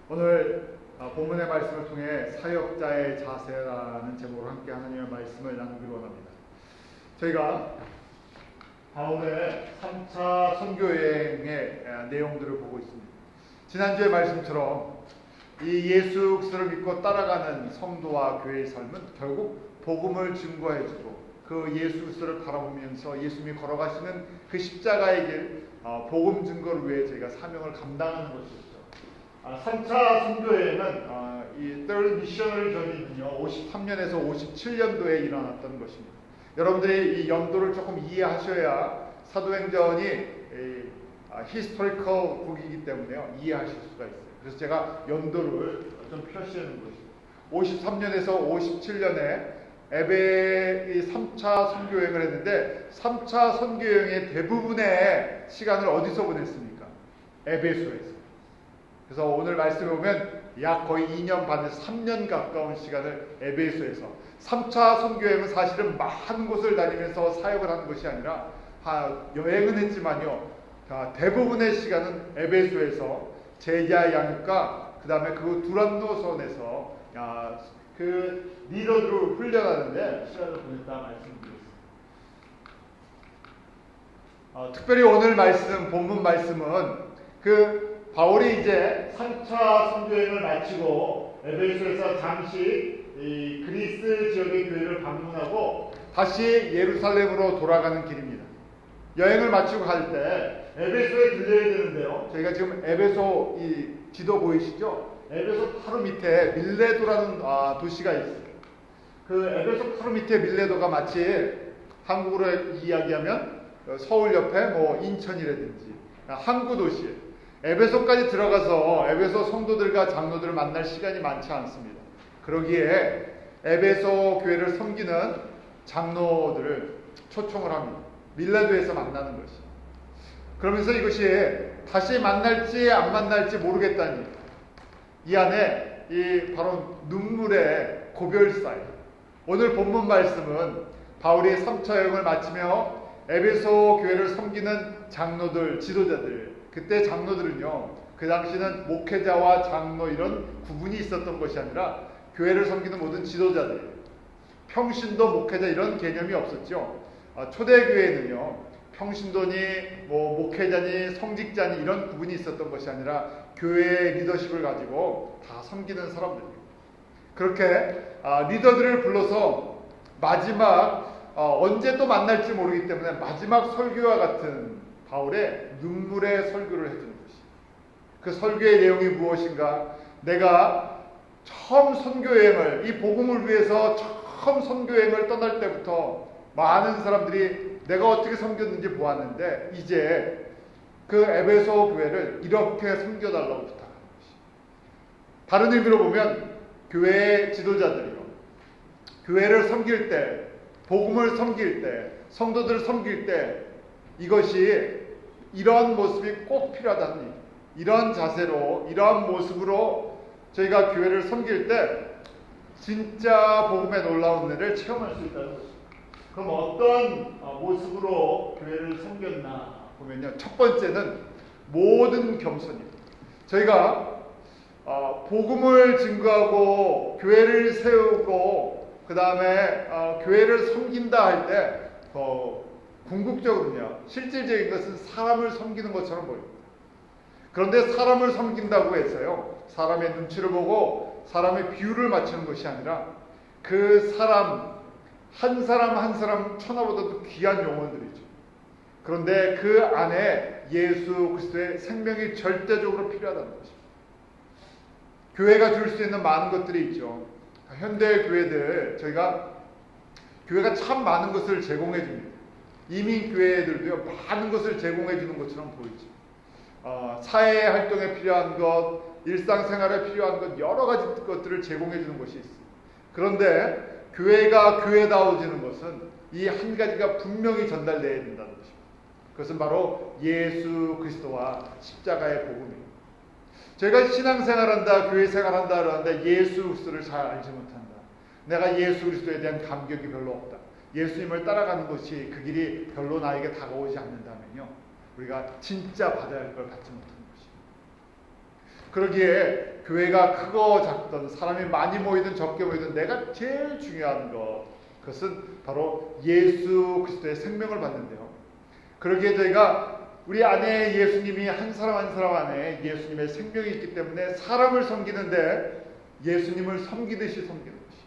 오늘 본문의 말씀을 통해 사역자의 자세라는 제목으로 함께 하나님의 말씀을 나누기로 원합니다. 저희가 바울의 3차 선교여행의 내용들을 보고 있습니다. 지난주의 말씀처럼 이 예수 그리스도를 믿고 따라가는 성도와 교회의 삶은 결국 복음을 증거해주고 그 예수 그리스도를 바라보면서 예수님이 걸어가시는 그 십자가의 길, 복음 증거를 위해 저희가 사명을 감당하는 것이었죠. 3차 선교회는 이 Third Missionary Journey는요 53년에서 57년도에 일어났던 것입니다. 여러분들이 이 연도를 조금 이해하셔야 사도행전이 히스토리컬 북이기 때문에요 이해하실 수가 있어요. 그래서 제가 연도를 좀 표시해 놓은 것입니다. 53년에서 57년에 에베의 3차 선교여행을 했는데 3차 선교여행의 대부분의 시간을 어디서 보냈습니까? 에베소에서. 그래서 오늘 말씀에 보면 약 거의 2년 반에서 3년 가까운 시간을 에베소에서 3차 선교여행은 사실은 많은 곳을 다니면서 사역을 하는 것이 아니라 여행은 했지만요 대부분의 시간은 에베소에서 제자 양육과 그 다음에 그 두란노선에서 그 리더들을 훈련하는데 시간을 보냈다 말씀드렸습니다. 특별히 오늘 말씀 본문 말씀은 그 바울이 이제 3차 선교여행을 마치고 에베소에서 잠시 이 그리스 지역의 교회를 방문하고 다시 예루살렘으로 돌아가는 길입니다. 여행을 마치고 갈 때 에베소에 들려야 되는데요. 저희가 지금 에베소 이 지도 보이시죠? 에베소 바로 밑에 밀레도라는 도시가 있어요. 그 에베소 바로 밑에 밀레도가 마치 한국으로 이야기하면 서울 옆에 뭐 인천이라든지 항구 도시예요. 에베소까지 들어가서 에베소 성도들과 장로들을 만날 시간이 많지 않습니다. 그러기에 에베소 교회를 섬기는 장로들을 초청을 합니다. 밀레도에서 만나는 것이. 그러면서 이것이 다시 만날지 안 만날지 모르겠다니 이 안에 이 바로 눈물의 고별사예요. 오늘 본문 말씀은 바울이 3차 여행을 마치며 에베소 교회를 섬기는 장로들, 지도자들, 그때 장로들은요 그 당시는 목회자와 장로 이런 구분이 있었던 것이 아니라 교회를 섬기는 모든 지도자들, 평신도, 목회자 이런 개념이 없었죠. 초대교회는요 평신도니 뭐 목회자니 성직자니 이런 구분이 있었던 것이 아니라 교회의 리더십을 가지고 다 섬기는 사람들입니다. 그렇게 리더들을 불러서 마지막 언제 또 만날지 모르기 때문에 마지막 설교와 같은 바울의 눈물의 설교를 해주는 것이. 그 설교의 내용이 무엇인가? 내가 처음 선교여행을 이 복음을 위해서 처음 선교여행을 떠날 때부터 많은 사람들이 내가 어떻게 섬겼는지 보았는데 이제 그 에베소 교회를 이렇게 섬겨달라고 부탁하는 것이. 다른 의미로 보면 교회의 지도자들이요 교회를 섬길 때, 복음을 섬길 때, 성도들을 섬길 때 이것이 이러한 모습이 꼭 필요하다는 얘기. 이러한 자세로 이러한 모습으로 저희가 교회를 섬길 때 진짜 복음의 놀라운 은혜를 체험할 수 있다는 것입니다. 그럼 어떤 모습으로 교회를 섬겼나 보면요 첫 번째는 모든 겸손입니다. 저희가 복음을 증거하고 교회를 세우고 그 다음에 교회를 섬긴다 할 때 궁극적으로는요 실질적인 것은 사람을 섬기는 것처럼 보입니다. 그런데 사람을 섬긴다고 해서요 사람의 눈치를 보고 사람의 비율을 맞추는 것이 아니라 그 사람 한 사람 천하보다도 귀한 영혼들이죠. 그런데 그 안에 예수 그리스도의 생명이 절대적으로 필요하다는 것입니다. 교회가 줄 수 있는 많은 것들이 있죠. 현대 교회들 교회가 참 많은 것을 제공해 줍니다. 이민 교회들도요 많은 것을 제공해 주는 것처럼 보이죠. 사회 활동에 필요한 것, 일상생활에 필요한 것 여러 가지 것들을 제공해 주는 것이 있습니다. 그런데 교회가 교회다워지는 것은 이 한 가지가 분명히 전달되어야 된다는 것입니다. 그것은 바로 예수 그리스도와 십자가의 복음입니다. 저희가 신앙생활한다, 교회생활한다 그러는데 예수 그리스도를 잘 알지 못한다. 내가 예수 그리스도에 대한 감격이 별로 없다. 예수님을 따라가는 것이 그 길이 별로 나에게 다가오지 않는다면요 우리가 진짜 받아야 할 걸 받지 못하는 것입니다. 그러기에 교회가 크고 작든 사람이 많이 모이든 적게 모이든 내가 제일 중요한 그것은 바로 예수 그리스도의 생명을 받는데요. 그러기에 저희가 우리 안에 예수님이 한 사람 한 사람 안에 예수님의 생명이 있기 때문에 사람을 섬기는데 예수님을 섬기듯이 섬기는 것이,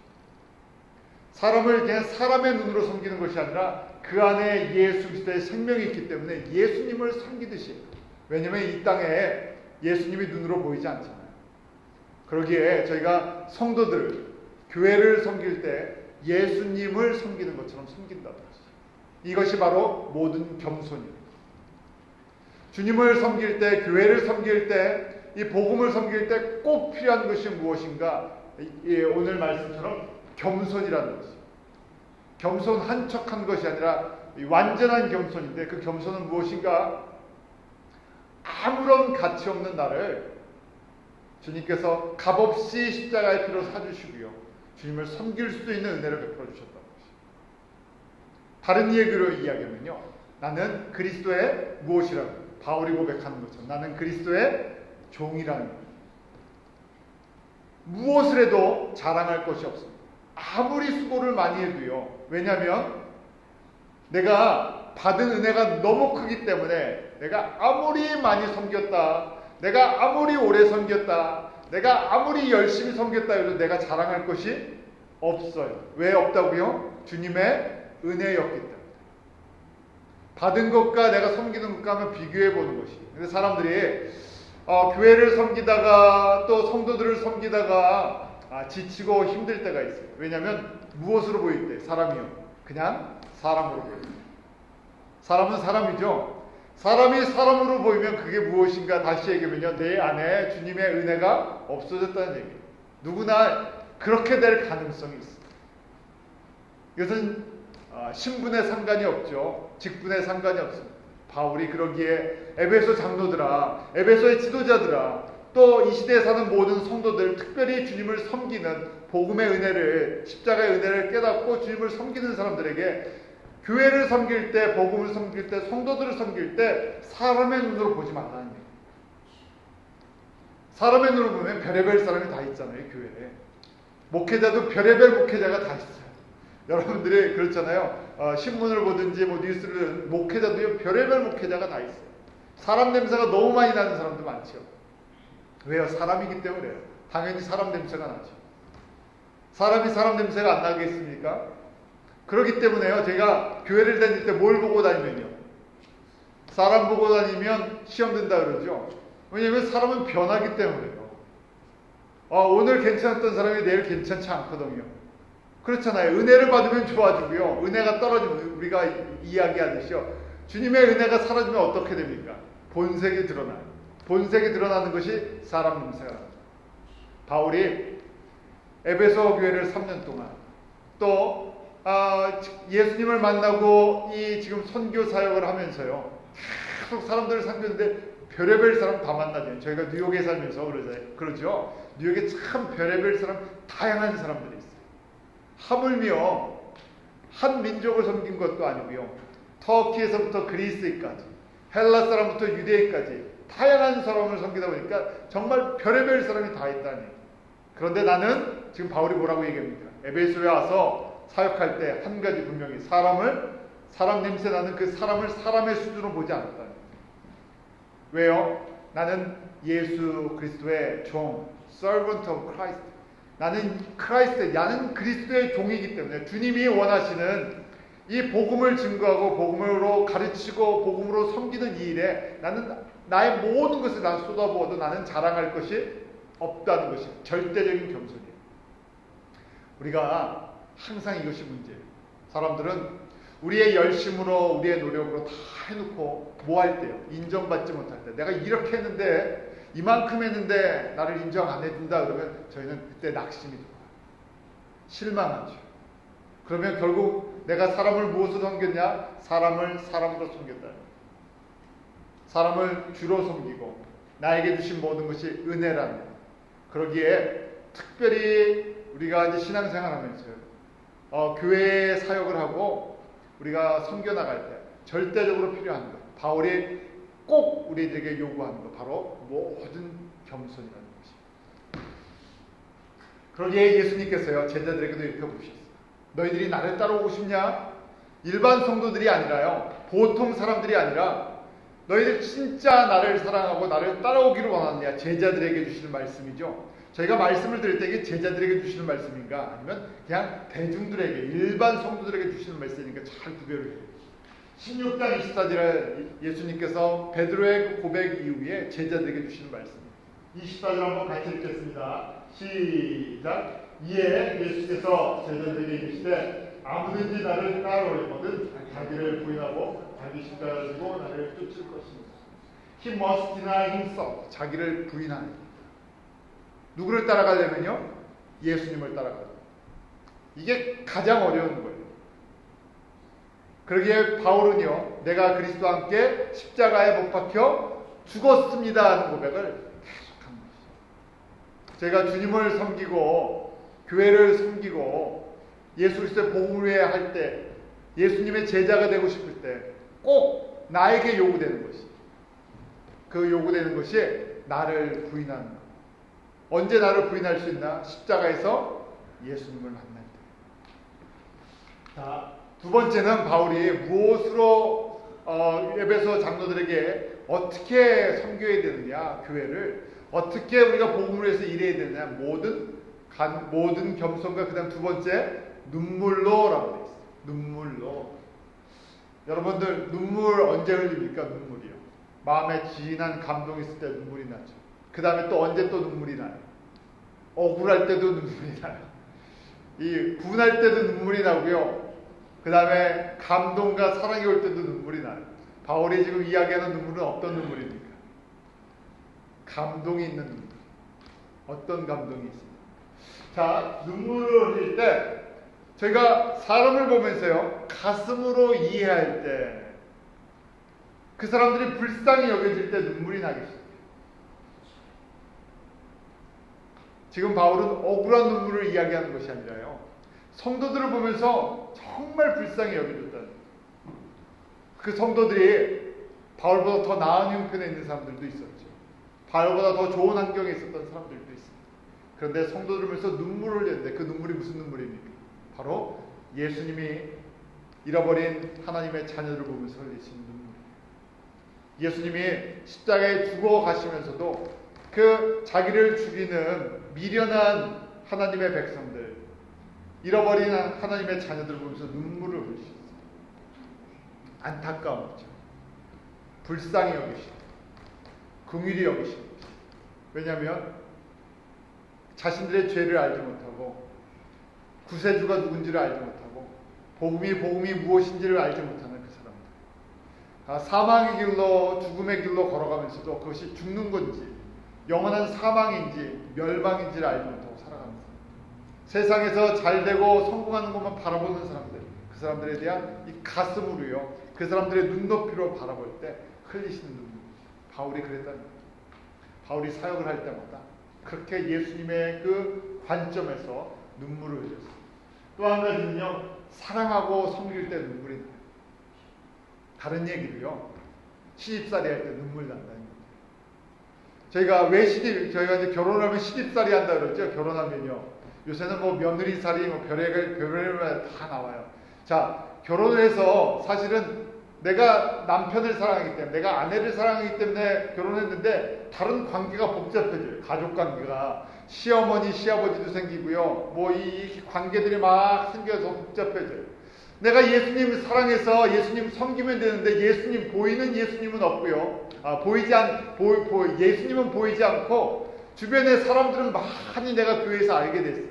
사람을 그냥 사람의 눈으로 섬기는 것이 아니라 그 안에 예수 그리스도의 생명이 있기 때문에 예수님을 섬기듯이. 왜냐하면 이 땅에 예수님이 눈으로 보이지 않잖아요. 그러기에 저희가 성도들, 교회를 섬길 때 예수님을 섬기는 것처럼 섬긴다는 것이죠. 이것이 바로 모든 겸손입니다. 주님을 섬길 때, 교회를 섬길 때, 이 복음을 섬길 때 꼭 필요한 것이 무엇인가? 오늘 말씀처럼 겸손이라는 것이죠. 겸손한 척한 것이 아니라 완전한 겸손인데, 그 겸손은 무엇인가? 아무런 가치 없는 나를 주님께서 값없이 십자가의 피로 사주시고요, 주님을 섬길 수 있는 은혜를 베풀어 주셨다는 것이죠. 다른 얘기로 이야기하면요, 나는 그리스도의 무엇이라고 바울이 고백하는 것처럼 나는 그리스도의 종이라는 것. 무엇을 해도 자랑할 것이 없습니다. 아무리 수고를 많이 해도요. 왜냐하면 내가 받은 은혜가 너무 크기 때문에 내가 아무리 많이 섬겼다, 내가 아무리 오래 섬겼다, 내가 아무리 열심히 섬겼다 해도 내가 자랑할 것이 없어요. 왜 없다고요? 주님의 은혜였기 때문에. 받은 것과 내가 섬기는 것과 하면 비교해 보는 것이. 근데 사람들이 교회를 섬기다가 또 성도들을 섬기다가 지치고 힘들 때가 있어요. 왜냐하면 무엇으로 보일 때? 사람이요. 그냥 사람으로 보일 때. 사람은 사람이죠. 사람이 사람으로 보이면 그게 무엇인가? 다시 얘기하면요, 내 안에 주님의 은혜가 없어졌다는 얘기예요. 누구나 그렇게 될 가능성이 있습니다. 이것은 신분에 상관이 없죠. 직분에 상관이 없습니다. 바울이 그러기에 에베소 장로들아, 에베소의 지도자들아, 또 이 시대에 사는 모든 성도들, 특별히 주님을 섬기는 복음의 은혜를, 십자가의 은혜를 깨닫고 주님을 섬기는 사람들에게 교회를 섬길 때, 복음을 섬길 때, 성도들을 섬길 때 사람의 눈으로 보지 말라는 얘기예요. 사람의 눈으로 보면 별의별 사람이 다 있잖아요. 교회에 목회자도 별의별 목회자가 다 있어요. 여러분들이 그렇잖아요. 신문을 보든지 뉴스를, 목회자도 별의별 목회자가 다 있어요. 사람 냄새가 너무 많이 나는 사람도 많죠. 왜요? 사람이기 때문에요. 당연히 사람 냄새가 나죠. 사람이 사람 냄새가 안 나겠습니까? 그렇기 때문에요, 제가 교회를 다닐 때 뭘 보고 다니면요, 사람 보고 다니면 시험 된다 그러죠. 왜냐하면 사람은 변하기 때문에요. 오늘 괜찮았던 사람이 내일 괜찮지 않거든요. 그렇잖아요. 은혜를 받으면 좋아지고요, 은혜가 떨어지면, 우리가 이야기하듯이요, 주님의 은혜가 사라지면 어떻게 됩니까? 본색이 드러나요. 본색이 드러나는 것이 사람 냄새가 납니다. 바울이 에베소 교회를 3년 동안, 또 예수님을 만나고 이 지금 선교 사역을 하면서요, 계속 사람들을 섬겼는데 별의별 사람 다 만나죠. 저희가 뉴욕에 살면서 그러죠. 뉴욕에 참 별의별 사람, 다양한 사람들이 있어요. 하물며 한 민족을 섬긴 것도 아니고요, 터키에서부터 그리스까지, 헬라 사람부터 유대인까지 다양한 사람을 섬기다 보니까 정말 별의별 사람이 다 있다니. 그런데 나는 지금 바울이 뭐라고 얘기합니까? 에베소에 와서 사역할 때 한 가지 분명히 사람 냄새 나는 그 사람을 사람의 수준으로 보지 않았다. 왜요? 나는 예수 그리스도의 종, servant of Christ. 나는 그리스도의 종이기 때문에 주님이 원하시는 이 복음을 증거하고 복음으로 가르치고 복음으로 섬기는 이 일에 나는 나의 모든 것을 난 쏟아부어도 나는 자랑할 것이 없다는 것이 절대적인 겸손이에요. 우리가 항상 이것이 문제예요. 사람들은 우리의 열심으로, 우리의 노력으로 다 해놓고 뭐 할 때요? 인정받지 못할 때. 내가 이렇게 했는데, 이만큼 했는데 나를 인정 안 해준다 그러면 저희는 그때 낙심이 들어요. 실망하죠. 그러면 결국 내가 사람을 무엇으로 섬겼냐? 사람을 사람으로 섬겼다. 사람을 주로 섬기고 나에게 주신 모든 것이 은혜라는 거예요. 그러기에 특별히 우리가 이제 신앙생활 하면서요, 교회에 사역을 하고 우리가 섬겨 나갈 때 절대적으로 필요한 것, 바울이 꼭 우리들에게 요구하는 것, 바로 모든 겸손이라는 것입니다. 그러기에 예수님께서요 제자들에게도 이렇게 물으셨어요. 너희들이 나를 따라오고 싶냐? 일반 성도들이 아니라요, 보통 사람들이 아니라 너희들 진짜 나를 사랑하고 나를 따라오기를 원하느냐? 제자들에게 주시는 말씀이죠. 저희가 말씀을 들을 때 이게 제자들에게 주시는 말씀인가, 아니면 그냥 대중들에게, 일반 성도들에게 주시는 말씀이니까 잘 구별을 해요. 16장 24절에 예수님께서 베드로의 그 고백 이후에 제자들에게 주시는 말씀입니다. 24절 한번 같이 읽겠습니다. 시작. 이에 예수께서 제자들에게 이르시되 아무든지 나를 따라오려거든 자기를 부인하고 자기 십자가를 지고 나를 쫓을 것입니다. He must deny himself. 자기를 부인하는. 누구를 따라가려면요? 예수님을 따라가요. 이게 가장 어려운 거예요. 그러기에 바울은요, 내가 그리스도와 함께 십자가에 못 박혀 죽었습니다 하는 고백을 계속한 것이죠. 제가 주님을 섬기고 교회를 섬기고 예수 그리스도의 복음을 위해 할 때, 예수님의 제자가 되고 싶을 때 꼭 나에게 요구되는 것이, 그 요구되는 것이 나를 부인하는 것. 언제 나를 부인할 수 있나? 십자가에서 예수님을 만날 때. 자, 두 번째는 바울이 무엇으로 에베소 장로들에게 어떻게 섬겨야 되느냐, 교회를 어떻게 우리가 복음을 위해서 일해야 되느냐, 모든 겸손과 그다음 두 번째 눈물로라고 되어 있어요. 눈물로. 여러분들 눈물 언제 흘립니까? 눈물이요. 마음에 진한 감동이 있을 때 눈물이 나죠. 그 다음에 또 언제 또 눈물이 나요? 억울할 때도 눈물이 나요. 이 분할 때도 눈물이 나고요. 그 다음에 감동과 사랑이 올 때도 눈물이 나요. 바울이 지금 이야기하는 눈물은 어떤 눈물입니까? 감동이 있는 눈물. 어떤 감동이 있습니까? 자, 눈물을 흘릴 때 저희가 사람을 보면서요, 가슴으로 이해할 때, 그 사람들이 불쌍히 여겨질 때 눈물이 나겠어요. 지금 바울은 억울한 눈물을 이야기하는 것이 아니라요, 성도들을 보면서 정말 불쌍히 여겨졌다는, 그 성도들이 바울보다 더 나은 형편에 있는 사람들도 있었죠. 바울보다 더 좋은 환경에 있었던 사람들도 있습니다. 그런데 성도들을 보면서 눈물을 흘렸는데 그 눈물이 무슨 눈물입니까? 바로 예수님이 잃어버린 하나님의 자녀들을 보면서 흘리신 눈물이에요. 예수님이 십자가에 죽어 가시면서도 그 자기를 죽이는 미련한 하나님의 백성들, 잃어버린 하나님의 자녀들을 보면서 눈물을 흘리셨어요. 안타까움이죠. 불쌍히 여기시고 긍휼히 여기시는 것이죠. 왜냐하면 자신들의 죄를 알지 못하고 구세주가 누군지를 알지 못하고 복음이 무엇인지를 알지 못하는 그 사람들, 사망의 길로, 죽음의 길로 걸어가면서도 그것이 죽는 건지 영원한 사망인지 멸망인지를 알지 못하고 살아가는 사람들, 세상에서 잘되고 성공하는 것만 바라보는 사람들, 그 사람들에 대한 이 가슴으로요, 그 사람들의 눈높이로 바라볼 때 흘리시는 눈물. 바울이 그랬다는 거예요. 바울이 사역을 할 때마다 그렇게 예수님의 그 관점에서 눈물을 흘렸어요. 또 한 가지는요, 사랑하고 섬길 때 눈물이 나요. 다른 얘기로요, 시집살이 할 때 눈물 난다는 겁니다. 저희가 저희가 이제 결혼하면 시집살이 한다 그러죠. 결혼하면요. 요새는 뭐 며느리살이, 뭐 별의별 다 나와요. 자, 결혼을 해서 사실은 내가 남편을 사랑하기 때문에, 내가 아내를 사랑하기 때문에 결혼했는데 다른 관계가 복잡해져요. 가족 관계가. 시어머니, 시아버지도 생기고요. 뭐 이 관계들이 막 생겨서 복잡해져요. 내가 예수님을 사랑해서 예수님 섬기면 되는데 보이는 예수님은 없고요. 예수님은 보이지 않고 주변의 사람들은 많이 내가 교회에서 알게 됐어요.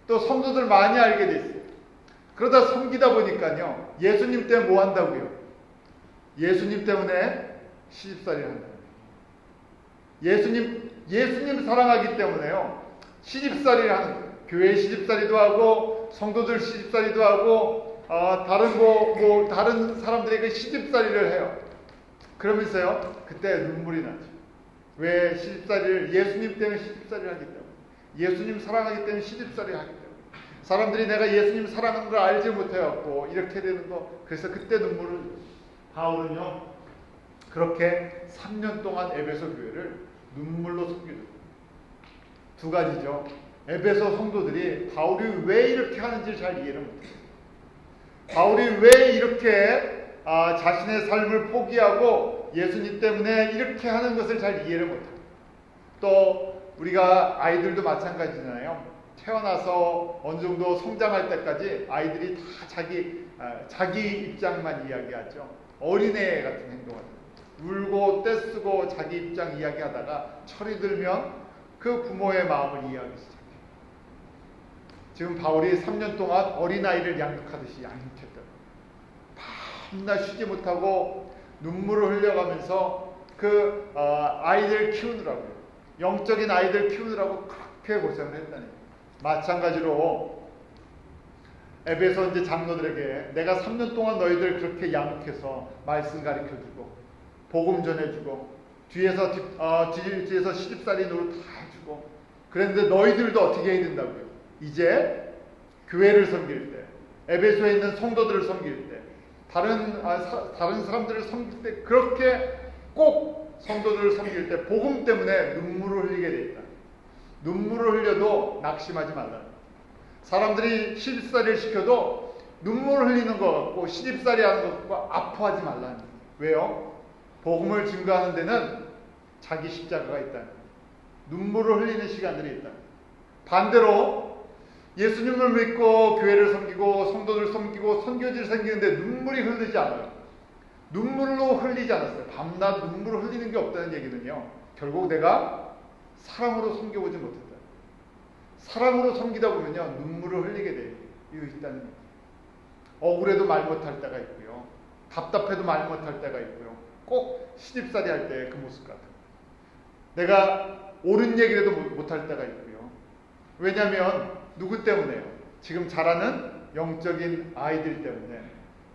또 성도들 많이 알게 됐어요. 그러다 섬기다 보니까요, 예수님 때문에 뭐 한다고요? 예수님 때문에 시집살이를 한다. 예수님 사랑하기 때문에요, 시집살이를 하는 거예요. 교회 시집살이도 하고 성도들 시집살이도 하고 다른 사람들에게 시집살이를 해요. 그러면서요, 그때 눈물이 나죠. 왜 시집살이를? 예수님 때문에 시집살이를 하기 때문에, 예수님 사랑하기 때문에 시집살이를 하기 때문에, 사람들이 내가 예수님 사랑하는 걸 알지 못해갖고 이렇게 되는 거. 그래서 그때 눈물을. 바울은요, 그렇게 3년 동안 에베소 교회를 눈물로 섬겨줬어요. 두 가지죠. 에베소 성도들이 바울이 왜 이렇게 하는지 잘 이해를 못해요. 바울이 왜 이렇게 자신의 삶을 포기하고 예수님 때문에 이렇게 하는 것을 잘 이해를 못해요. 또 우리가 아이들도 마찬가지잖아요. 태어나서 어느 정도 성장할 때까지 아이들이 다 자기 입장만 이야기하죠. 어린애 같은 행동을 울고 떼쓰고 자기 입장 이야기하다가 철이 들면 그 부모의 마음을 이해하기 시작해요. 지금 바울이 3년 동안 어린아이를 양육하듯이 양육했다. 밤낮 쉬지 못하고 눈물을 흘려가면서 그 아이들 키우느라고요. 영적인 아이들 키우느라고 그렇게 고생을 했다니. 마찬가지로 에베소 이제 장로들에게 내가 3년 동안 너희들 그렇게 양육해서 말씀 가르쳐주고 복음 전해주고 뒤에서 시집살이 노릇 다 해주고 그랬는데 너희들도 어떻게 해야 된다고요? 이제 교회를 섬길 때, 에베소에 있는 성도들을 섬길 때, 다른 사람들을 섬길 때 그렇게 꼭 성도들을 섬길 때 복음 때문에 눈물을 흘리게 돼 있다. 눈물을 흘려도 낙심하지 말라. 사람들이 시집살이를 시켜도 눈물을 흘리는 것 같고 시집살이 하는 것 같고 아파하지 말라. 왜요? 복음을 증거하는 데는 자기 십자가가 있다. 눈물을 흘리는 시간들이 있다. 반대로 예수님을 믿고 교회를 섬기고 성도들을 섬기고 선교지를 섬기는데 눈물이 흐르지 않아요. 눈물로 흘리지 않았어요. 밤낮 눈물을 흘리는 게 없다는 얘기는요. 결국 내가 사랑으로 섬겨보지 못했다. 사랑으로 섬기다 보면요. 눈물을 흘리게 돼요. 이거 있다는 얘기. 억울해도 말 못할 때가 있고요. 답답해도 말 못할 때가 있고요. 꼭 시집살이 할 때 그 모습 같아요. 내가 옳은 얘기라도 못할 때가 있고요. 왜냐하면 누구 때문에요? 지금 자라는 영적인 아이들 때문에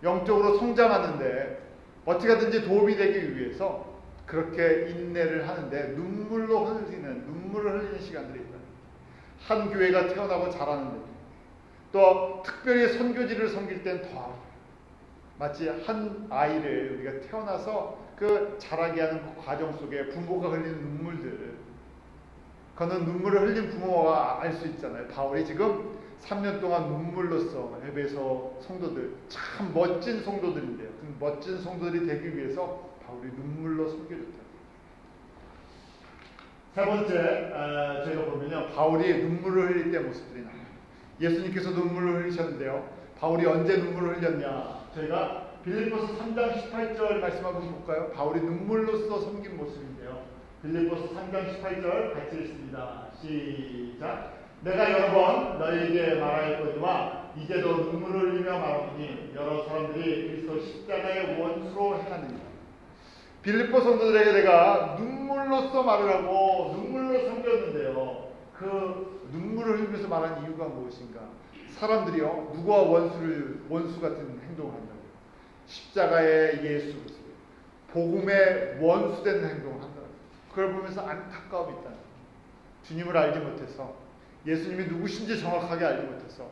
영적으로 성장하는데 어떻게 하든지 도움이 되기 위해서 그렇게 인내를 하는데 눈물을 흘리는 시간들이 있다. 한 교회가 태어나고 자라는데 또 특별히 선교지를 섬길 땐 더 마치 한 아이를 우리가 태어나서 그 자라게 하는 그 과정 속에 부모가 흘리는 눈물들, 그거는 눈물을 흘린 부모가 알 수 있잖아요. 바울이 지금 3년 동안 눈물로써 에베소 성도들, 참 멋진 성도들인데요. 그 멋진 성도들이 되기 위해서 바울이 눈물로 섬겨줬다. 세 번째, 저희가 보면요. 바울이 눈물을 흘릴 때 모습들이 나와요. 예수님께서 눈물을 흘리셨는데요. 바울이 언제 눈물을 흘렸냐? 저희가 빌립보서 3장 18절 말씀 한번 볼까요? 바울이 눈물로써 섬긴 모습인데요. 빌립보서 3장 18절 같이 읽습니다. 시작. 내가 여러 번 너희에게 말하였거니와 이제도 눈물을 흘리며 말하노니 여러 사람들이 그리스도 십자가의 원수로 행하느니라. 빌립보 성도들에게 내가 눈물로써 말을 하고 눈물로 섬겼는데요. 그 눈물을 흘리면서 말한 이유가 무엇인가? 사람들이요, 누구와 원수 같은 행동을 한다고요? 십자가의 예수 그리스도, 복음의 원수된 행동을 한다고요. 그걸 보면서 안타까움이 있다는 거예요. 주님을 알지 못해서, 예수님이 누구신지 정확하게 알지 못해서,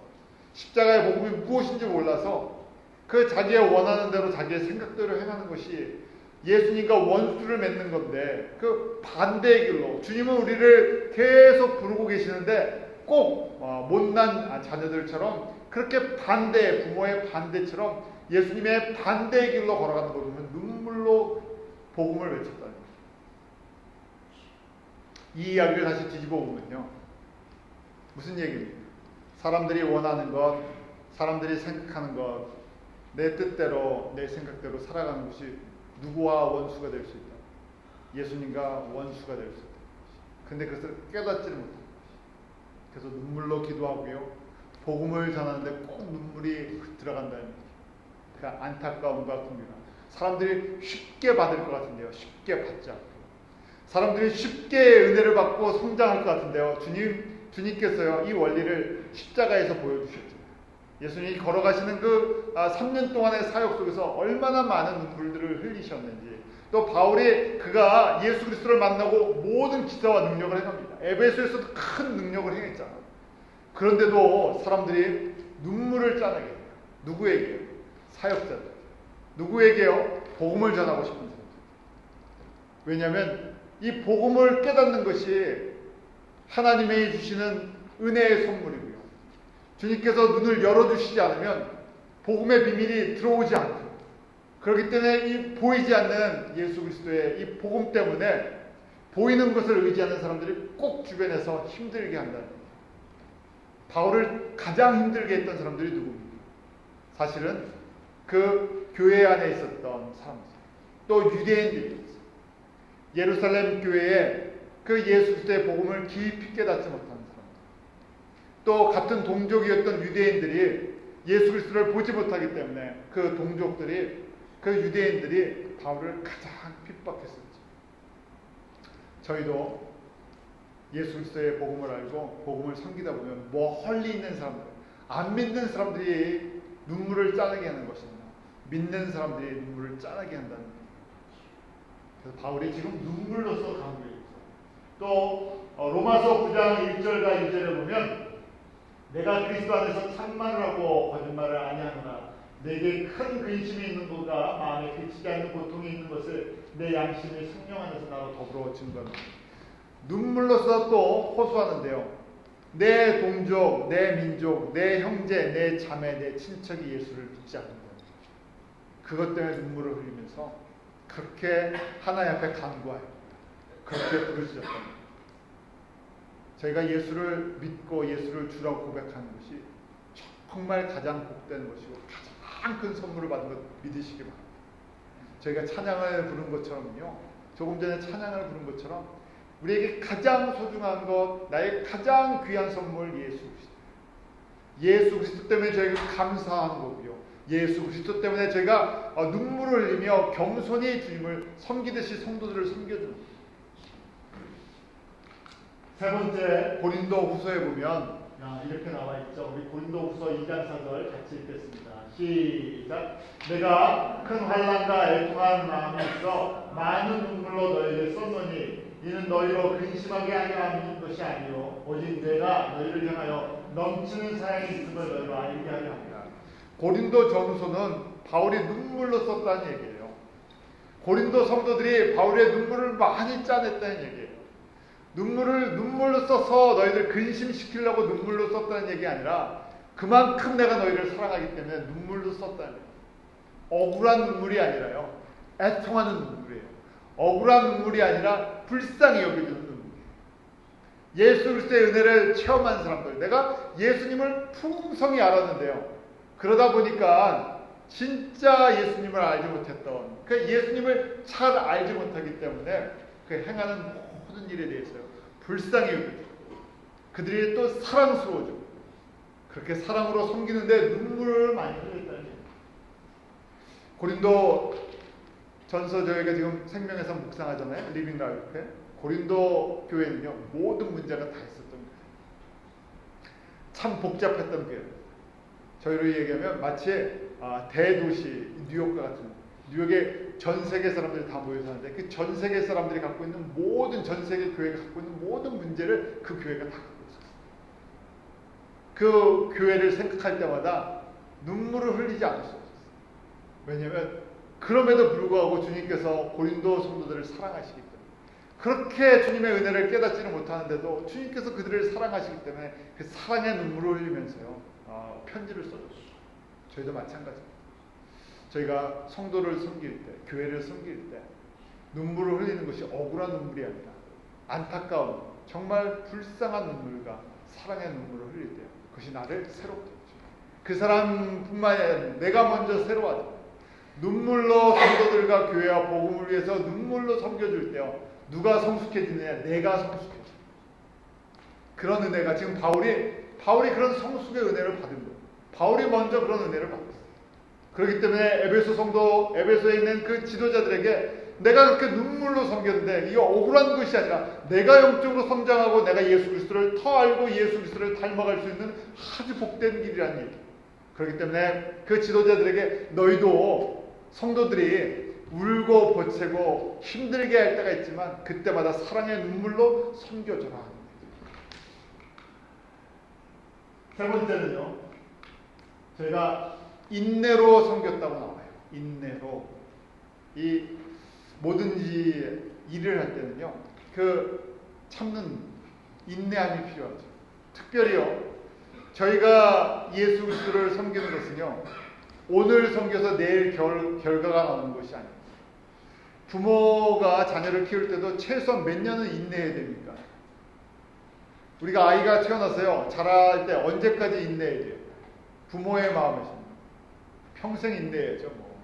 십자가의 복음이 무엇인지 몰라서 그 자기의 원하는 대로 자기의 생각대로 행하는 것이 예수님과 원수를 맺는 건데, 그 반대의 길로 주님은 우리를 계속 부르고 계시는데 꼭 못난 자녀들처럼 그렇게 부모의 반대처럼 예수님의 반대의 길로 걸어가는 거 보면 눈물로 복음을 외쳤다는 거예요. 이 이야기를 다시 뒤집어 보면요, 무슨 얘기입니까? 사람들이 원하는 것, 사람들이 생각하는 것, 내 뜻대로 내 생각대로 살아가는 것이 누구와 원수가 될 수 있다? 예수님과 원수가 될 수 있다. 근데 그것을 깨닫지를 못합니다. 그래서 눈물로 기도하고요, 복음을 전하는데 꼭 눈물이 들어간다는 얘기죠. 그 안타까움과 궁금함. 사람들이 쉽게 받을 것 같은데요, 쉽게 받지 않고. 사람들이 쉽게 은혜를 받고 성장할 것 같은데요, 주님께서요 이 원리를 십자가에서 보여주셨죠. 예수님이 걸어가시는 그 3년 동안의 사역 속에서 얼마나 많은 눈물들을 흘리셨는지, 또 바울이 그가 예수 그리스도를 만나고 모든 기사와 능력을 행합니다. 에베소에서도 큰 능력을 행했잖아요. 그런데도 사람들이 눈물을 짜내게 해요. 누구에게요? 사역자들. 누구에게요? 복음을 전하고 싶은 사람들. 왜냐하면 이 복음을 깨닫는 것이 하나님이 주시는 은혜의 선물이고요. 주님께서 눈을 열어주시지 않으면 복음의 비밀이 들어오지 않고, 그렇기 때문에 이 보이지 않는 예수 그리스도의 이 복음 때문에 보이는 것을 의지하는 사람들이 꼭 주변에서 힘들게 한다는 거예요. 바울을 가장 힘들게 했던 사람들이 누굽니까? 사실은 그 교회 안에 있었던 사람들, 또 유대인들이었어요. 예루살렘 교회에 그 예수 그리스도의 복음을 깊이 깨닫지 못하는 사람들, 또 같은 동족이었던 유대인들이 예수 그리스도를 보지 못하기 때문에 그 동족들이, 그 유대인들이 바울을 가장 핍박했었죠. 저희도 예수 그리스도의 복음을 알고 복음을 섬기다 보면 멀리 있는 사람들, 안 믿는 사람들이 눈물을 짜내게 하는 것이냐, 믿는 사람들이 눈물을 짜내게 한다는 거예요. 그래서 바울이 지금 눈물로서 강조해 있어요. 또 로마서 9장 1절과 2절에 보면 내가 그리스도 안에서 참말을 하고 거짓말을 아니하노라. 내게 큰 근심이 있는 것과 마음에 그치지 않는 고통이 있는 것을 내 양심이 성령 안에서 나로 더불어 증거합니다. 눈물로서 또 호소하는데요. 내 동족, 내 민족, 내 형제, 내 자매, 내 친척이 예수를 믿지 않는다. 그것 때문에 눈물을 흘리면서 그렇게 하나님 앞에 간구하여 그렇게 부르짖었답니다. 저희가 예수를 믿고 예수를 주라고 고백하는 것이 정말 가장 복된 것이고 가장 큰 선물을 받은 것 믿으시기 바랍니다. 저희가 찬양을 부른 것처럼요, 조금 전에 찬양을 부른 것처럼 우리에게 가장 소중한 것, 나의 가장 귀한 선물 예수 그리스도. 예수 그리스도 때문에 저희가 감사하는 거고요. 예수 그리스도 때문에 저희가 눈물을 흘리며 겸손히 주님을 섬기듯이 성도들을 섬겨주는 거예요. 세 번째, 고린도 후서에 보면 이렇게 나와 있죠. 우리 고린도 후서 2장 4절 같이 읽겠습니다. 시작. 내가 큰 환난과 애통한 마음이 있어 많은 눈물로 너희를 썼노니 이는 너희로 근심하게 하려 하는 것이 아니요 오직 내가 너희를 향하여 넘치는 사랑이 있음을 너희로 알게 하려 합니다. 고린도 전후서는 바울이 눈물로 썼다는 얘기예요. 고린도 성도들이 바울의 눈물을 많이 짜냈다는 얘기예요. 눈물로 써서 너희들 근심시키려고 눈물로 썼다는 얘기 아니라 그만큼 내가 너희를 사랑하기 때문에 눈물로 썼다는 얘기예요. 억울한 눈물이 아니라요, 애통하는 눈물이에요. 억울한 눈물이 아니라 불쌍히 여겨주는 눈물이에요. 예수 그리스도의 은혜를 체험한 사람들, 내가 예수님을 풍성히 알았는데요, 그러다 보니까 진짜 예수님을 알지 못했던, 그 예수님을 잘 알지 못하기 때문에 그 행하는 모든 일에 대해서요 불쌍히 여겨주고 그들이 또 사랑스러워지고 그렇게 사랑으로 섬기는데 눈물을 많이 흘렸다는 얘기예요. 고린도 전서 저희가 지금 생명에서 묵상하잖아요. 리빙 라이프에. 고린도 교회는요 모든 문제가 다 있었던 거예요. 참 복잡했던 교회. 저희로 얘기하면 마치 대도시 뉴욕과 같은, 뉴욕에 전 세계 사람들이 다 모여 사는데 그 전 세계 사람들이 갖고 있는 모든, 전 세계 교회가 갖고 있는 모든 문제를 그 교회가 다 갖고 있었어요. 그 교회를 생각할 때마다 눈물을 흘리지 않을 수 없었어요. 왜냐하면 그럼에도 불구하고 주님께서 고린도 성도들을 사랑하시기 때문에, 그렇게 주님의 은혜를 깨닫지는 못하는데도 주님께서 그들을 사랑하시기 때문에 그 사랑의 눈물을 흘리면서요 편지를 써줬어요. 저희도 마찬가지입니다. 저희가 성도를 섬길 때, 교회를 섬길 때 눈물을 흘리는 것이 억울한 눈물이 아니라 안타까운, 정말 불쌍한 눈물과 사랑의 눈물을 흘릴 때요, 그것이 나를 새롭게 해줘요. 그 사람뿐만이 아니라 내가 먼저 새로워져 눈물로 성도들과 교회와 복음을 위해서 눈물로 섬겨줄 때요, 누가 성숙해지느냐? 내가 성숙해져. 그런 은혜가 지금 바울이 그런 성숙의 은혜를 받은 거예요. 바울이 먼저 그런 은혜를 받았어요. 그렇기 때문에 에베소 성도, 에베소에 있는 그 지도자들에게 내가 그렇게 눈물로 섬겼는데 이게 억울한 것이 아니라 내가 영적으로 성장하고 내가 예수 그리스도를 더 알고 예수 그리스도를 닮아갈 수 있는 아주 복된 길이라는 얘기. 그렇기 때문에 그 지도자들에게 너희도 성도들이 울고 보채고 힘들게 할 때가 있지만 그때마다 사랑의 눈물로 섬겨줘라. 세 번째는요, 저희가 인내로 섬겼다고 나와요. 인내로. 이 뭐든지 일을 할 때는요, 그 참는 인내함이 필요하죠. 특별히요, 저희가 예수 그리스도를 섬기는 것은요, 오늘 섬겨서 내일 결과가 나오는 것이 아닙니다. 부모가 자녀를 키울 때도 최소한 몇 년은 인내해야 됩니까? 우리가 아이가 태어나서요, 자랄 때 언제까지 인내해야 돼요? 부모의 마음이십니다. 평생 인내해야죠. 뭐.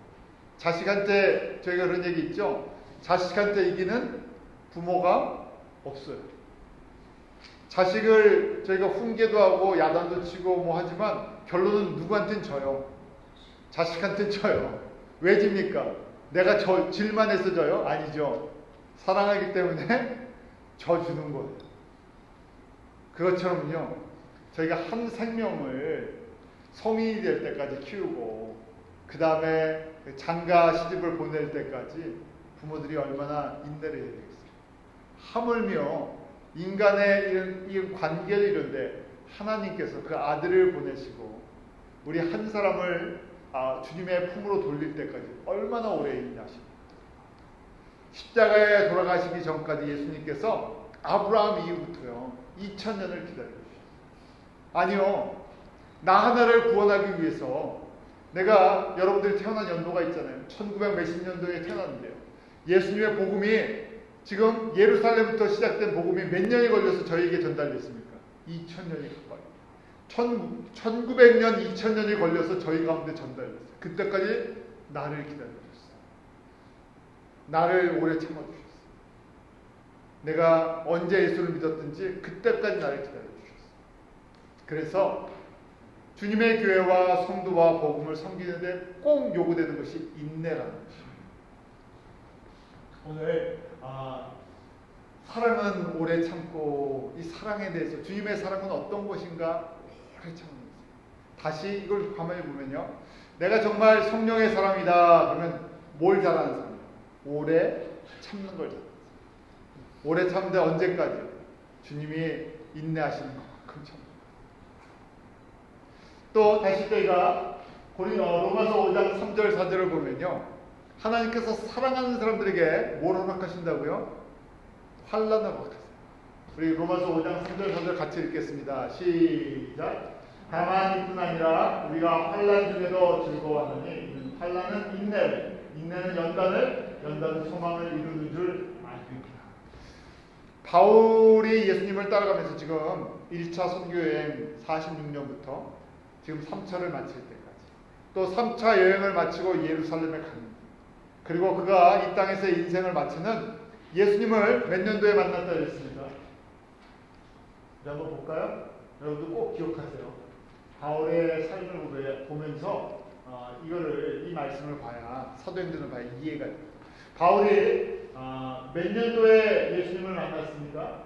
자식한테 저희가 그런 얘기 있죠. 자식한테 이기는 부모가 없어요. 자식을 저희가 훈계도 하고 야단도 치고 뭐 하지만 결론은 누구한테는 져요. 자식한테는 져요. 왜 집니까? 내가 질만 해서 져요? 아니죠. 사랑하기 때문에 져주는 거예요. 그것처럼요, 저희가 한 생명을 성인이 될 때까지 키우고 그 다음에 장가 시집을 보낼 때까지 부모들이 얼마나 인내를 해야 되겠어요. 하물며 인간의 이 관계를 이룬데 하나님께서 그 아들을 보내시고 우리 한 사람을 주님의 품으로 돌릴 때까지 얼마나 오래 인내하십니까? 십자가에 돌아가시기 전까지 예수님께서 아브라함 이후부터요 2000년을 기다려주셨어요. 아니요, 나 하나를 구원하기 위해서 내가 여러분들이 태어난 연도가 있잖아요. 1900 몇십 년도에 태어났는데요, 예수님의 복음이 지금 예루살렘부터 시작된 복음이 몇 년이 걸려서 저희에게 전달됐습니까? 2000년이 가까이. 1900년, 2000년이 걸려서 저희 가운데 전달됐어요. 그때까지 나를 기다려주셨어요. 나를 오래 참아주셨어요. 내가 언제 예수를 믿었든지 그때까지 나를 기다려주셨어요. 그래서 주님의 교회와 성도와 복음을 섬기는데 꼭 요구되는 것이 인내라는 것입니다. 오늘 사랑은 오래 참고, 이 사랑에 대해서 주님의 사랑은 어떤 것인가 오래 참는 것입니다. 다시 이걸 가만히 보면요, 내가 정말 성령의 사람이다 그러면 뭘 잘하는 사람이에요? 오래 참는 걸 잘하는 사람. 오래 참는데 언제까지요? 주님이 인내하시는 것만큼 참는 거예요. 또 다시 저희가 로마서 5장 3절 4절을 보면요, 하나님께서 사랑하는 사람들에게 뭘 허락하신다고요? 환난을 허락하세요. 우리 로마서 5장 3절 4절 같이 읽겠습니다. 시작. 다만 이뿐 아니라 우리가 환난 중에도 즐거워하느니 환난은 인내를, 인내는 연단을, 연단은 소망을 이루는 줄 알겠다. 바울이 예수님을 따라가면서 지금 1차 선교여행 46년부터 지금 3차를 마칠 때까지, 또 3차 여행을 마치고 예루살렘에 갑니다. 그리고 그가 이 땅에서 인생을 마치는 예수님을 몇 년도에 만났다 그랬습니까? 한번 볼까요? 여러분도 꼭 기억하세요. 바울의 삶을 보면서 이 말씀을 봐야, 사도행전을 봐야 이해가 돼요. 바울이 몇 년도에 예수님을 만났습니까?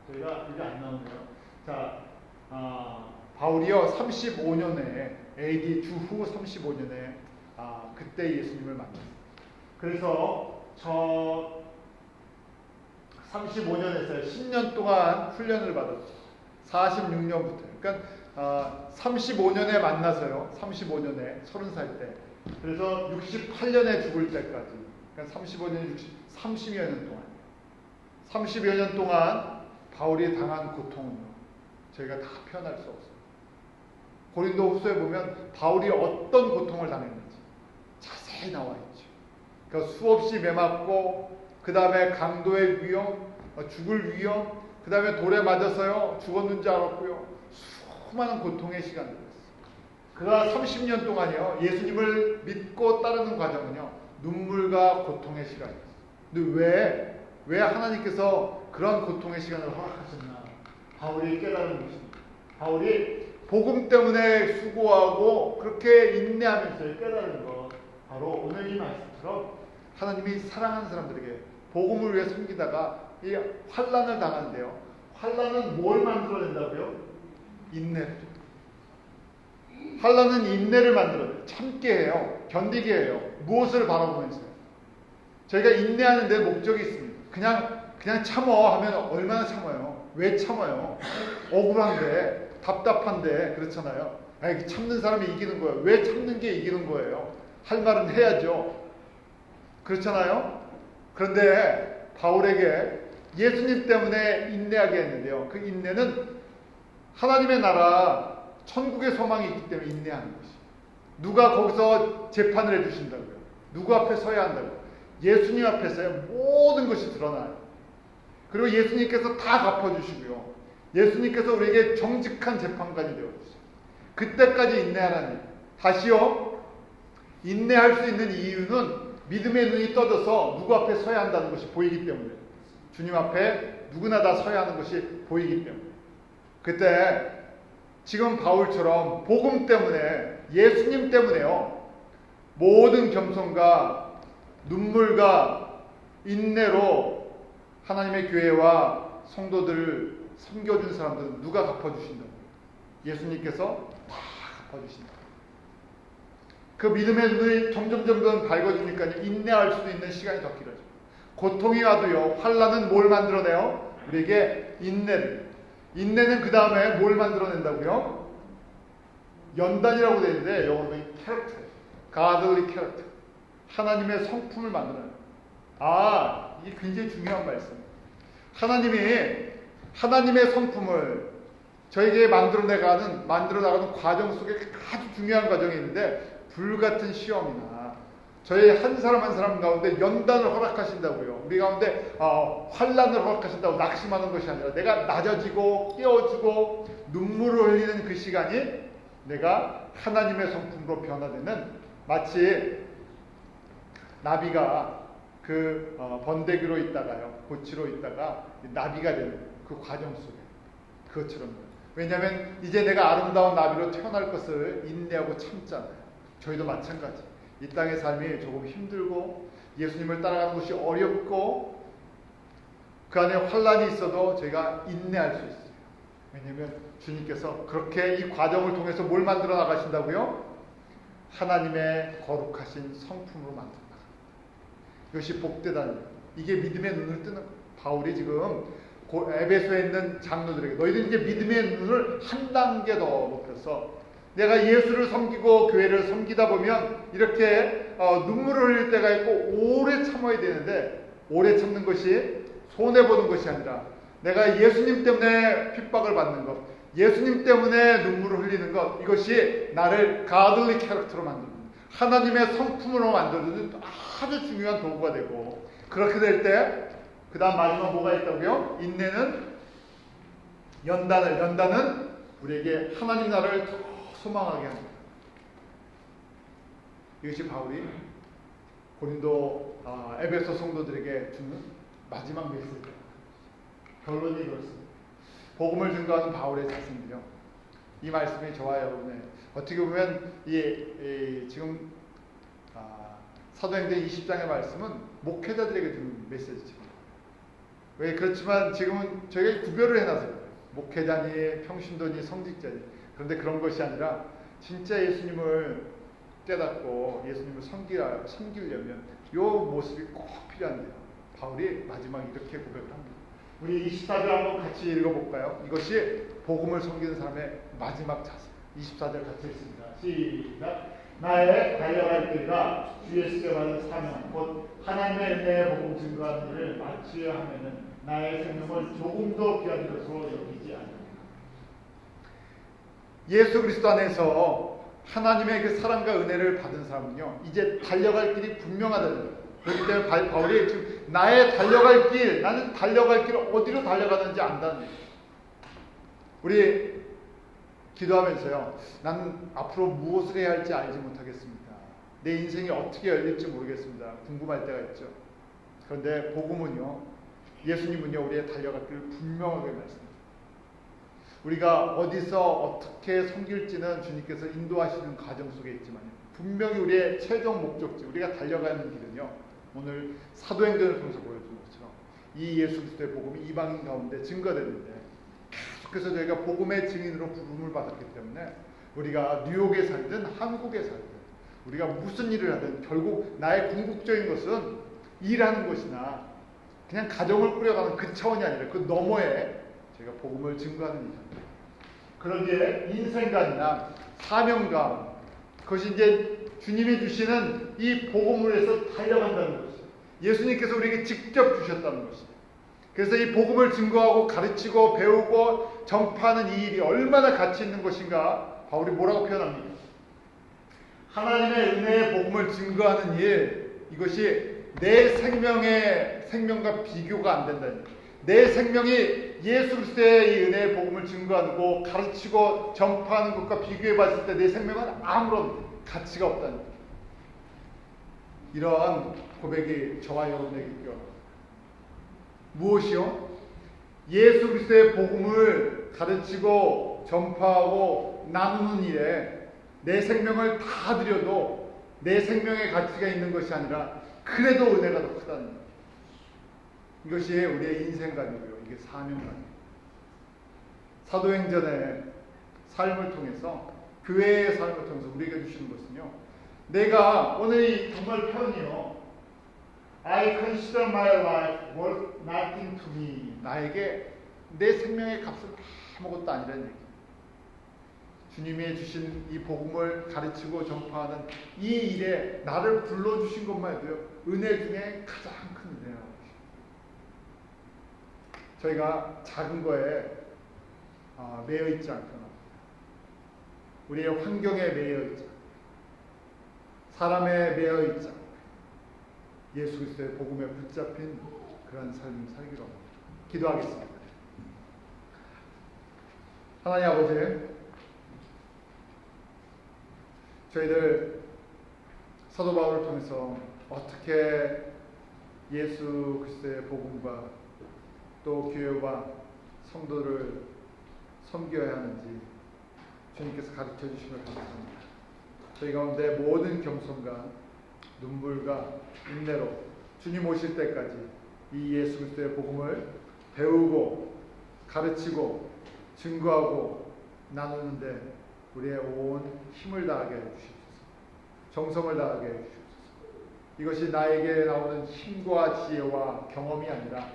저희가 이게 안 나오네요. 자, 바울이요 35년에 AD 주후 35년에 그때 예수님을 만났어요. 그래서 35년 했어요. 10년 동안 훈련을 받았죠. 46년부터. 그러니까 35년에 만나서요. 35년에 30살 때. 그래서 68년에 죽을 때까지. 그러니까 35년, 30여 년 동안. 30여 년 동안 바울이 당한 고통은요, 저희가 다 표현할 수 없어요. 고린도 후서에 보면 바울이 어떤 고통을 당했는지 자세히 나와 있죠. 그러니까 수없이 매맞고, 그 다음에 강도의 위험, 죽을 위험, 그 다음에 돌에 맞아서요 죽었는 줄 알았고요, 수많은 고통의 시간들이었어요. 그가 30년 동안요 예수님을 믿고 따르는 과정은요 눈물과 고통의 시간이었어요. 근데 왜 하나님께서 그런 고통의 시간을 허락하셨나? 바울이 깨달은 것입니다. 바울이 복음 때문에 수고하고 그렇게 인내하면서 깨달은 것, 바로 오늘 이 말씀처럼 하나님이 사랑하는 사람들에게 복음을 위해 숨기다가 이 환난을 당하는데요, 환난은 뭘 만들어낸다고요? 인내를. 환난은 인내를 만들어내요. 참게 해요. 견디게 해요. 무엇을 바라보면서요? 저희가 인내하는 데 목적이 있습니다. 그냥 참어 하면 얼마나 참아요? 왜 참아요? 억울한데, 답답한데, 그렇잖아요. 참는 사람이 이기는 거예요. 왜 참는 게 이기는 거예요? 할 말은 해야죠. 그렇잖아요? 그런데 바울에게 예수님 때문에 인내하게 했는데요, 그 인내는 하나님의 나라, 천국의 소망이 있기 때문에 인내하는 것이. 누가 거기서 재판을 해주신다고요? 누구 앞에 서야 한다고요? 예수님 앞에 서야 모든 것이 드러나요. 그리고 예수님께서 다 갚아주시고요. 예수님께서 우리에게 정직한 재판관이 되어주세요. 그때까지 인내하라니. 다시요, 인내할 수 있는 이유는 믿음의 눈이 떠져서 누구 앞에 서야 한다는 것이 보이기 때문에, 주님 앞에 누구나 다 서야 하는 것이 보이기 때문에. 그때 지금 바울처럼 복음 때문에, 예수님 때문에요, 모든 겸손과 눈물과 인내로 하나님의 교회와 성도들을 섬겨준 사람들은 누가 갚아주신다고? 예수님께서 다 갚아주신다. 그 믿음의 눈이 점점 밝아지니까 인내할 수도 있는 시간이 더 길어져요. 고통이 와도요, 환난은 뭘 만들어내요? 우리에게 인내를. 인내는 그 다음에 뭘 만들어낸다고요? 연단이라고 되어 있는데 영어로 캐릭터, godly character, 하나님의 성품을 만들어내요. 이게 굉장히 중요한 말씀. 하나님의 성품을 저에게 만들어 나가는 과정 속에 아주 중요한 과정이 있는데, 불같은 시험이나 저희 한 사람 한 사람 가운데 연단을 허락하신다고요. 우리 가운데 환난을 허락하신다고 낙심하는 것이 아니라, 내가 낮아지고 깨어지고 눈물을 흘리는 그 시간이 내가 하나님의 성품으로 변화되는, 마치 나비가 그 번데기로 있다가요, 보치로 있다가 나비가 되는 그 과정 속에, 그것처럼. 왜냐하면 이제 내가 아름다운 나비로 태어날 것을 인내하고 참잖아요. 저희도 마찬가지. 이 땅의 삶이 조금 힘들고 예수님을 따라가는 것이 어렵고 그 안에 환난이 있어도 저희가 인내할 수 있어요. 왜냐하면 주님께서 그렇게 이 과정을 통해서 뭘 만들어 나가신다고요? 하나님의 거룩하신 성품으로 만들어 나가요. 이것이 복되다는 거예요. 이게 믿음의 눈을 뜨는 거예요. 바울이 지금 에베소에 있는 장로들에게, 너희들 이제 믿음의 눈을 한 단계 더 높여서, 내가 예수를 섬기고 교회를 섬기다 보면 이렇게 눈물을 흘릴 때가 있고 오래 참아야 되는데, 오래 참는 것이 손해보는 것이 아니라, 내가 예수님 때문에 핍박을 받는 것, 예수님 때문에 눈물을 흘리는 것, 이것이 나를 godly 캐릭터로 만드는, 하나님의 성품으로 만들어주는 아주 중요한 도구가 되고, 그렇게 될 때 그 다음 마지막 뭐가 있다고요? 인내는 연단은 우리에게 하나님 나라를 더 소망하게 합니다. 이것이 바울이 고린도 에베소 성도들에게 주는 마지막 메시지입니다. 결론이 그렇습니다. 복음을 증거하는 바울의 자신이요, 이 말씀이 저와 여러분의, 어떻게 보면 지금 사도행전 20장의 말씀은 목회자들에게 주는 메시지입니다. 왜 그렇지만 지금은 저희가 구별을 해놔서요. 목회자니 평신도니 성직자니. 그런데 그런 것이 아니라 진짜 예수님을 깨닫고 예수님을 섬기려면 이 모습이 꼭 필요한데요. 바울이 마지막에 이렇게 고백을 합니다. 우리 24절 한번 같이 읽어볼까요? 이것이 복음을 섬기는 사람의 마지막 자세. 24절 같이 읽습니다. 시작. 나의 달려갈 길과 주 예수께 받은 사명, 곧 하나님의 은혜의 복음 증거하는 일을 마치려 하면은 나의 생명을 조금도 귀한 것으로 여기지 않는다. 예수 그리스도 안에서 하나님의 그 사랑과 은혜를 받은 사람은요, 이제 달려갈 길이 분명하다는 거예요. 그렇기 때문에 바울이 지금 나의 달려갈 길, 나는 달려갈 길을 어디로 달려가는지 안다는 거예요. 우리 기도하면서요, 나는 앞으로 무엇을 해야 할지 알지 못하겠습니다. 내 인생이 어떻게 열릴지 모르겠습니다. 궁금할 때가 있죠. 그런데 복음은요, 예수님은요, 우리의 달려갈 길을 분명하게 말씀합니다. 우리가 어디서 어떻게 섬길지는 주님께서 인도하시는 과정 속에 있지만, 분명히 우리의 최종 목적지, 우리가 달려가는 길은요, 오늘 사도행전을 통해서 보여준 것처럼 이 예수 그리스도의 복음이 이방인 가운데 증거되는데, 계속해서 저희가 복음의 증인으로 부름을 받았기 때문에 우리가 뉴욕에 살든 한국에 살든 우리가 무슨 일을 하든 결국 나의 궁극적인 것은 일하는 것이나 그냥 가정을 꾸려가는 그 차원이 아니라 그 너머에 제가 복음을 증거하는 일입니다. 그런데 인생관이나 사명감, 그것이 이제 주님이 주시는 이 복음을 해서 달려간다는 것이에요. 예수님께서 우리에게 직접 주셨다는 것이에요. 그래서 이 복음을 증거하고 가르치고 배우고 전파하는 이 일이 얼마나 가치 있는 것인가 바울이 뭐라고 표현합니까? 하나님의 은혜의 복음을 증거하는 일, 이것이 내 생명의 생명과 비교가 안 된다는 거예요. 내 생명이 예수 그리스도의 이 은혜의 복음을 증거하고 가르치고 전파하는 것과 비교해 봤을 때 내 생명은 아무런 가치가 없다는 거예요. 이러한 고백이 저와 여러분에게 필요합니다. 무엇이요? 예수 그리스도의 복음을 가르치고 전파하고 나누는 일에 내 생명을 다 드려도 내 생명의 가치가 있는 것이 아니라 그래도 은혜가 더 크다는 거예요. 이것이 우리의 인생관이고요. 이게 사명관이에요. 사도행전의 삶을 통해서, 교회의 삶을 통해서 우리에게 주시는 것은요, 내가 오늘 정말 편이요, I consider my life worth nothing to me. 나에게 내 생명의 값은 아무것도 아니라는 얘기예요. 주님이 주신 이 복음을 가르치고 전파하는 이 일에 나를 불러주신 것만 해도요, 은혜 중에 가장 큰 은혜라고. 저희가 작은 거에 매여 있지 않거나 우리의 환경에 매여 있지 않고 사람에 매여 있지 않고 예수 그리스도의 복음에 붙잡힌 그런 삶을 살기로 합니다. 기도하겠습니다. 하나님 아버지, 저희들 사도 바울을 통해서 어떻게 예수 그리스도의 복음과 또 교회와 성도를 섬겨야 하는지 주님께서 가르쳐 주시면 감사합니다. 저희 가운데 모든 겸손과 눈물과 인내로 주님 오실 때까지 이 예수 그리스도의 복음을 배우고 가르치고 증거하고 나누는데 우리의 온 힘을 다하게 해주시옵소서. 정성을 다하게 해주시옵소서. 이것이 나에게 나오는 힘과 지혜와 경험이 아니라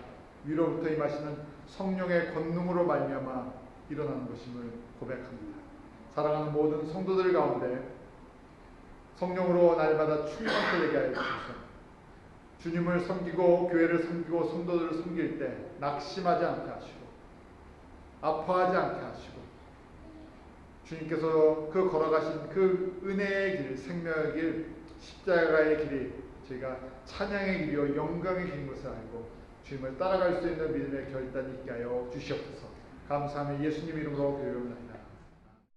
위로부터 임하시는 성령의 권능으로 말미암아 일어나는 것임을 고백합니다. 사랑하는 모든 성도들 가운데 성령으로 날마다 충만케 되게 하여 주셔서 주님을 섬기고 교회를 섬기고 성도들을 섬길 때 낙심하지 않게 하시고 아파하지 않게 하시고 주님께서 그 걸어가신 그 은혜의 길, 생명의 길, 십자가의 길이 저희가 찬양의 길이요 영광의 길인 것을 알고 주님을 따라갈 수 있는 믿음의 결단이 있게 하여 주시옵소서. 감사하며 예수님 이름으로 기도합니다.